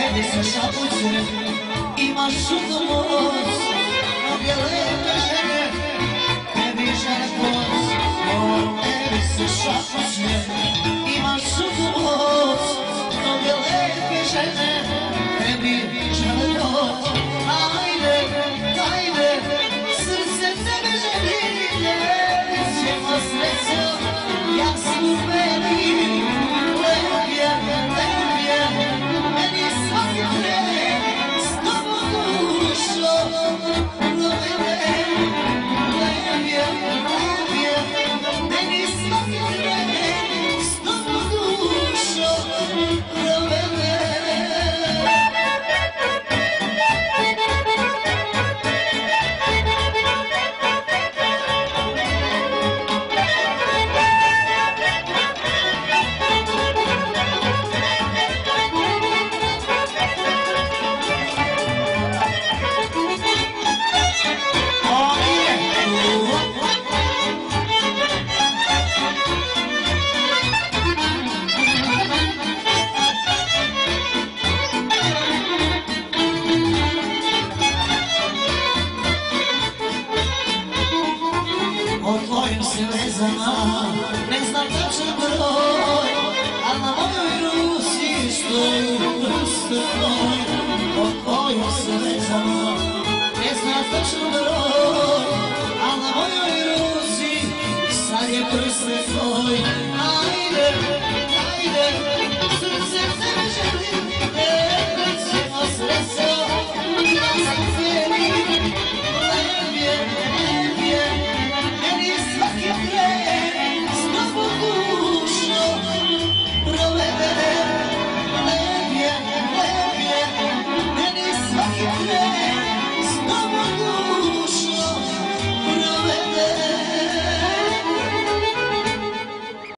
tebi se šapuće, imaš šutovost, mnoge lepe žene, tebi žene ploc. Tebi se šapuće, imaš šutovost, mnoge lepe žene, tebi žene ploc. Ajde, ajde, srce tebe želi, ćemo srećo, jak su meni. Meni svaki tren s tobom dušo, meni svaki tren s tobom dušo, ne znam tačan broj, al na mojoj ruci stoji prst tvoj. O tvojim se vezama ne znam tačan broj,